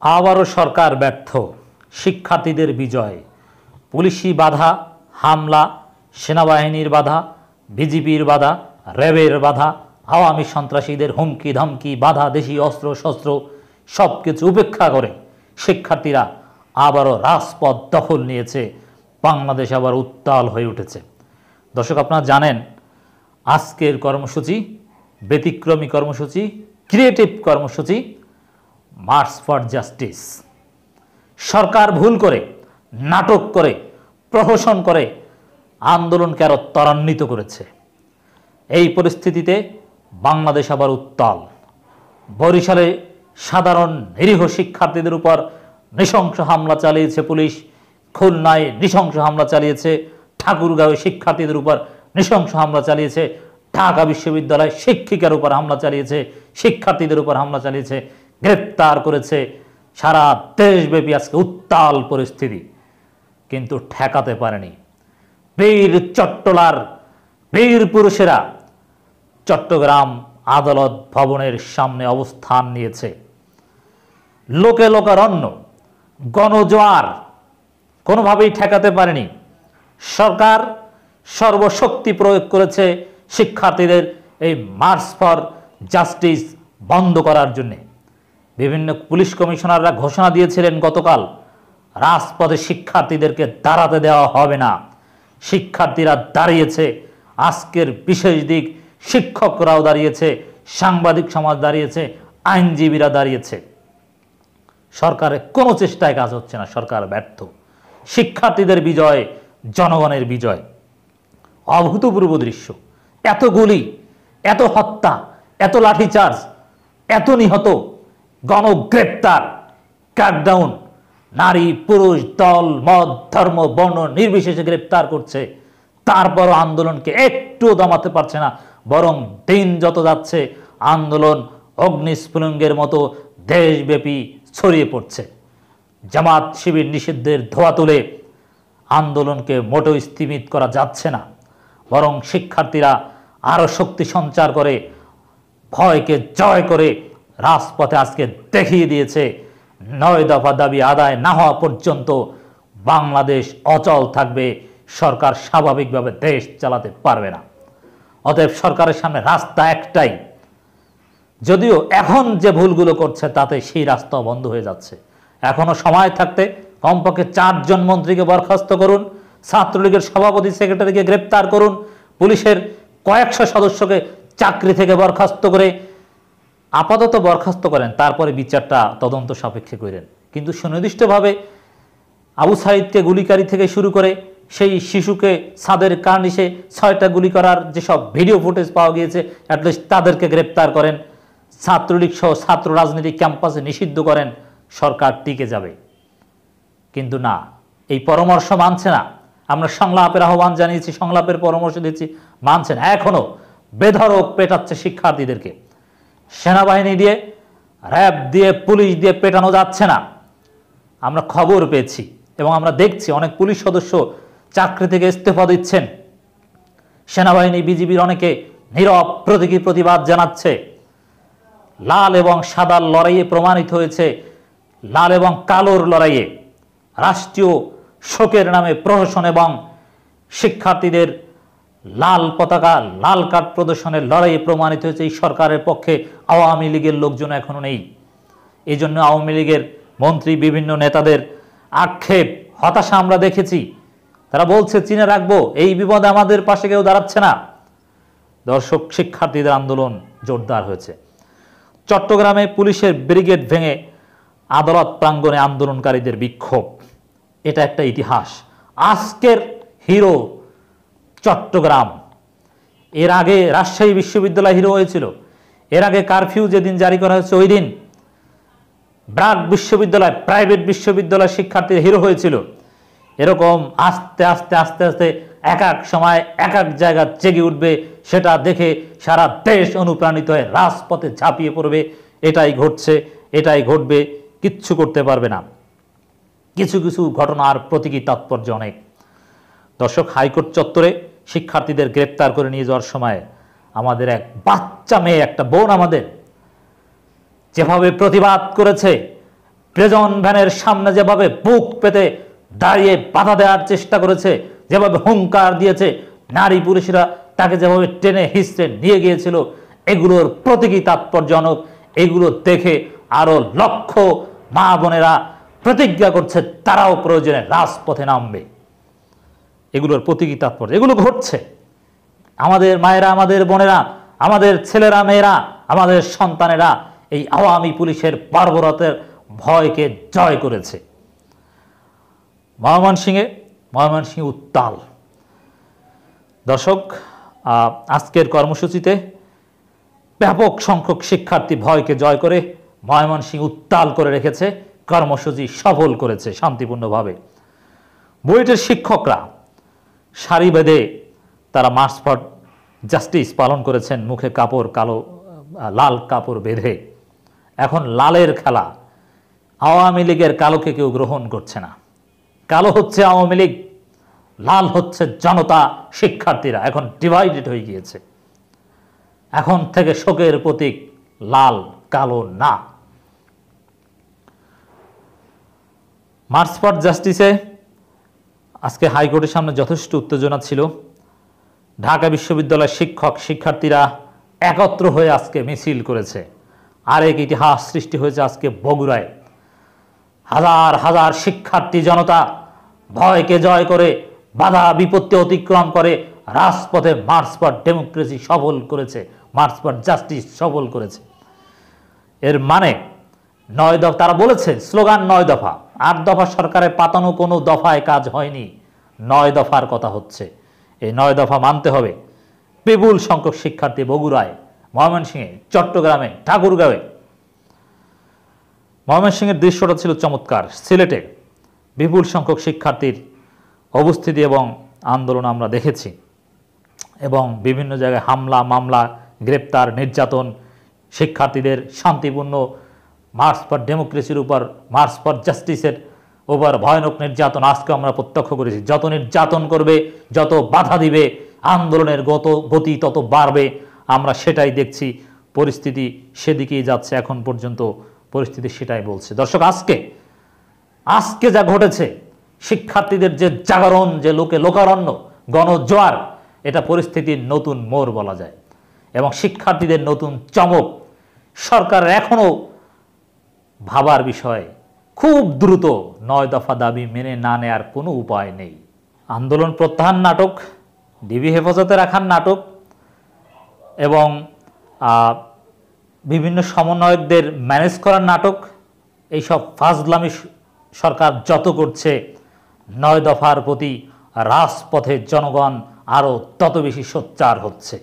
আবারও সরকার ব্যর্থ, শিক্ষার্থীদের বিজয়। পুলিশি বাধা, হামলা, সেনাবাহিনীর বাধা, বিজিবির বাধা, র্যাবের বাধা, আওয়ামী সন্ত্রাসীদের হুমকি ধমকি, বাধা, দেশি অস্ত্র শস্ত্র সব কিছু উপেক্ষা করে শিক্ষার্থীরা আবারও রাজপথ দখল নিয়েছে। বাংলাদেশ আবার উত্তাল হয়ে উঠেছে। দর্শক, আপনারা জানেন আজকের কর্মসূচি ব্যতিক্রমী কর্মসূচি, ক্রিয়েটিভ কর্মসূচি, মার্চ ফর জাস্টিস। সরকার ভুল করে, নাটক করে, প্রহসন করে আন্দোলনকে আরও ত্বরান্বিত করেছে। এই পরিস্থিতিতে বাংলাদেশ আবার উত্তাল। বরিশালে সাধারণ নিরীহ শিক্ষার্থীদের উপর নৃশংস হামলা চালিয়েছে পুলিশ, খুলনায় নৃশংস হামলা চালিয়েছে, ঠাকুরগাঁওয়ে শিক্ষার্থীদের উপর নৃশংস হামলা চালিয়েছে, ঢাকা বিশ্ববিদ্যালয় শিক্ষিকার উপর হামলা চালিয়েছে, শিক্ষার্থীদের উপর হামলা চালিয়েছে, গ্রেপ্তার করেছে। সারা দেশব্যাপী আজকে উত্তাল পরিস্থিতি, কিন্তু ঠেকাতে পারেনি বীর চট্টলার বীর পুরুষেরা। চট্টগ্রাম আদালত ভবনের সামনে অবস্থান নিয়েছে। লোকে লোকারণ্য, গণজোয়ার কোনোভাবেই ঠেকাতে পারেনি। সরকার সর্বশক্তি প্রয়োগ করেছে শিক্ষার্থীদের এই মার্চ ফর জাস্টিস বন্ধ করার জন্যে। বিভিন্ন পুলিশ কমিশনাররা ঘোষণা দিয়েছিলেন গতকাল, রাজপথে শিক্ষার্থীদেরকে দাঁড়াতে দেওয়া হবে না। শিক্ষার্থীরা দাঁড়িয়েছে। আজকের বিশেষ দিক, শিক্ষকরাও দাঁড়িয়েছে, সাংবাদিক সমাজ দাঁড়িয়েছে, আইনজীবীরা দাঁড়িয়েছে। সরকারের কোনো চেষ্টায় কাজ হচ্ছে না, সরকার ব্যর্থ। শিক্ষার্থীদের বিজয়, জনগণের বিজয়। অভূতপূর্ব দৃশ্য, এত গুলি, এত হত্যা, এত লাঠিচার্জ, এত নিহত, গণগ্রেপ্তার, ক্র্যাকডাউন, নারী পুরুষ দল মত ধর্ম বর্ণ নির্বিশেষে গ্রেপ্তার করছে। তারপরও আন্দোলনকে একটু দমাতে পারছে না, বরং দিন যত যাচ্ছে আন্দোলন অগ্নিস্ফুলিঙ্গের মতো দেশব্যাপী ছড়িয়ে পড়ছে। জামাত শিবির নিষিদ্ধের ধোয়া তুলে আন্দোলনকে মোটেও স্থিমিত করা যাচ্ছে না, বরং শিক্ষার্থীরা আরও শক্তি সঞ্চার করে, ভয়কে জয় করে রাজপথে আজকে দেখিয়ে দিয়েছে ৯ দফা দাবি আদায় না হওয়া পর্যন্ত বাংলাদেশ অচল থাকবে। সরকার স্বাভাবিকভাবে দেশ চালাতে পারবে না। অতএব সরকারের সামনে রাস্তা একটাই, যদিও এখন যে ভুলগুলো করছে তাতে সেই রাস্তা বন্ধ হয়ে যাচ্ছে। এখনো সময় থাকতে কমপক্ষে 4 জন মন্ত্রীকে বরখাস্ত করুন, ছাত্রলীগের সভাপতি সেক্রেটারিকে গ্রেপ্তার করুন, পুলিশের কয়েকশো সদস্যকে চাকরি থেকে বরখাস্ত করে আপাতত বরখাস্ত করেন, তারপরে বিচারটা তদন্ত সাপেক্ষে করেন। কিন্তু সুনির্দিষ্টভাবে আবু সাইদকে গুলিকারী থেকে শুরু করে সেই শিশুকে ছাদের কার্নিশে 6টা গুলি করার যেসব ভিডিও ফুটেজ পাওয়া গিয়েছে, অ্যাটলিস্ট তাদেরকে গ্রেপ্তার করেন, ছাত্রলীগ সহ ছাত্র রাজনীতি ক্যাম্পাসে নিষিদ্ধ করেন, সরকার টিকে যাবে। কিন্তু না, এই পরামর্শ মানছে না। আমরা সংলাপের আহ্বান জানিয়েছি, সংলাপের পরামর্শ দিচ্ছি, মানছে না। এখনো বেধড়ক পেটাচ্ছে শিক্ষার্থীদেরকে। সেনাবাহিনী দিয়ে, র্যাব দিয়ে, পুলিশ দিয়ে পেটানো যাচ্ছে না। আমরা খবর পেয়েছি এবং আমরা দেখছি অনেক পুলিশ সদস্য চাকরি থেকে ইস্তফা দিচ্ছেন। সেনাবাহিনী বিজিবির অনেকে নীরব প্রতীকী প্রতিবাদ জানাচ্ছে। লাল এবং সাদার লড়াইয়ে প্রমাণিত হয়েছে, লাল এবং কালোর লড়াইয়ে, রাষ্ট্রীয় শোকের নামে প্রহসন এবং শিক্ষার্থীদের লাল পতাকা লাল কার্ড প্রদর্শনের লড়াইয়ে প্রমাণিত হয়েছে এই সরকারের পক্ষে আওয়ামী লীগের লোকজন এখনো নেই। এই জন্য আওয়ামী লীগের মন্ত্রী, বিভিন্ন নেতাদের আক্ষেপ, হতাশা আমরা দেখেছি। তারা বলছে, চিনে রাখবো, এই বিপদে আমাদের পাশে কেউ দাঁড়াচ্ছে না। দর্শক, শিক্ষার্থীদের আন্দোলন জোরদার হয়েছে। চট্টগ্রামে পুলিশের ব্রিগেড ভেঙে আদালত প্রাঙ্গণে আন্দোলনকারীদের বিক্ষোভ, এটা একটা ইতিহাস। আজকের হিরো চট্টগ্রাম। এর আগে রাজশাহী বিশ্ববিদ্যালয় হিরো হয়েছিল। এর আগে কারফিউ যেদিন জারি করা হয়েছে ওই দিন ব্র্যাক বিশ্ববিদ্যালয়, প্রাইভেট বিশ্ববিদ্যালয় শিক্ষার্থীরা হিরো হয়েছিল। এরকম আস্তে আস্তে আস্তে আস্তে এক এক সময় এক এক জায়গা জেগে উঠবে, সেটা দেখে সারা দেশ অনুপ্রাণিত হয়ে রাজপথে ঝাঁপিয়ে পড়বে। এটাই ঘটছে, এটাই ঘটবে, কিচ্ছু করতে পারবে না। কিছু কিছু ঘটনার প্রতীকী তাৎপর্য অনেক। দর্শক, হাইকোর্ট চত্বরে শিক্ষার্থীদের গ্রেপ্তার করে নিয়ে যাওয়ার সময় আমাদের এক বাচ্চা মেয়ে, একটা বোন আমাদের যেভাবে প্রতিবাদ করেছে, প্রিজন ভ্যানের সামনে যেভাবে বুক পেতে দাঁড়িয়ে বাধা দেওয়ার চেষ্টা করেছে, যেভাবে হুঙ্কার দিয়েছে, নারী পুরুষরা তাকে যেভাবে টেনে হিঁচড়ে নিয়ে গিয়েছিল, এগুলোর প্রতীকী তাৎপর্যজনক। এগুলো দেখে আরো লক্ষ মা বোনেরা প্রতিজ্ঞা করছে তারাও প্রয়োজনে রাজপথে নামবে। এগুলোর প্রতীকী তাৎপর্য, এগুলো ঘটছে। আমাদের মায়েরা, আমাদের বোনেরা, আমাদের ছেলেরা, মেয়েরা, আমাদের সন্তানেরা এই আওয়ামী পুলিশের বর্বরতার ভয়কে জয় করেছে। ময়মনসিংহে উত্তাল। দর্শক, আজকের কর্মসূচিতে ব্যাপক সংখ্যক শিক্ষার্থী ভয়কে জয় করে ময়মনসিংহ উত্তাল করে রেখেছে। কর্মসূচি সফল করেছে শান্তিপূর্ণভাবে। বুয়েটের শিক্ষকরা সারি বেঁধে তারা মার্চ ফর জাস্টিস পালন করেছেন, মুখে কাপড় লাল কাপড় বেঁধে। এখন লালের খেলা। আওয়ামী লীগের কালোকে কেউ গ্রহণ করছে না। কালো হচ্ছে আওয়ামী লীগ, লাল হচ্ছে জনতা, শিক্ষার্থীরা। এখন ডিভাইডেড হয়ে গিয়েছে। এখন থেকে শোকের প্রতীক লাল, কালো না। মার্চ ফর জাস্টিসে আজকে হাইকোর্টের সামনে যথেষ্ট উত্তেজনা ছিল। ঢাকা বিশ্ববিদ্যালয়ের শিক্ষার্থীরা একত্র হয়ে আজকে মিছিল করেছে। আরেক ইতিহাস সৃষ্টি হয়েছে আজকে বগুড়ায়। হাজার হাজার শিক্ষার্থী জনতা ভয়কে জয় করে, বাধা বিপত্তি অতিক্রম করে রাজপথে মার্চ ফর ডেমোক্রেসি সফল করেছে, মার্চ ফর জাস্টিস সফল করেছে। এর মানে 9 দফা, তারা বলেছে স্লোগান 9 দফা। 8 দফা সরকারের পাতানো কোনো দফায় কাজ হয়নি, 9 দফার কথা হচ্ছে। এই 9 দফা মানতে হবে। বিপুল সংখ্যক শিক্ষার্থী বগুড়ায়, ময়মনসিংহে, চট্টগ্রামে, ঠাকুরগাঁওয়ে। ময়মনসিংহের দৃশ্যটা ছিল চমৎকার। সিলেটে বিপুল সংখ্যক শিক্ষার্থীর অবস্থিতি এবং আন্দোলন আমরা দেখেছি, এবং বিভিন্ন জায়গায় হামলা, মামলা, গ্রেপ্তার, নির্যাতন, শিক্ষার্থীদের শান্তিপূর্ণ মার্চ ফর ডেমোক্রেসির উপর, মার্চ ফর জাস্টিসের উপর ভয়ানক নির্যাতন আজকে আমরা প্রত্যক্ষ করেছি। যত নির্যাতন করবে, যত বাধা দিবে, আন্দোলনের গতি তত বাড়বে। আমরা সেটাই দেখছি। পরিস্থিতি সেদিকেই যাচ্ছে। এখন পর্যন্ত পরিস্থিতি সেটাই বলছে। দর্শক, আজকে যা ঘটেছে, শিক্ষার্থীদের যে জাগরণ, যে লোকারণ্য, গণজোয়ার, এটা পরিস্থিতির নতুন মোড় বলা যায়, এবং শিক্ষার্থীদের নতুন চমক। সরকারের এখনো ভাবার বিষয়, খুব দ্রুত 9 দফা দাবি মেনে না নেয়ার কোনো উপায় নেই। আন্দোলন প্রত্যাহার নাটক, ডিবি হেফাজতে রাখার নাটক, এবং বিভিন্ন সমন্বয়কদের ম্যানেজ করার নাটক, এইসব ফাজলামি সরকার যত করছে, 9 দফার প্রতি রাজপথে জনগণ আরও তত বেশি সোচ্চার হচ্ছে।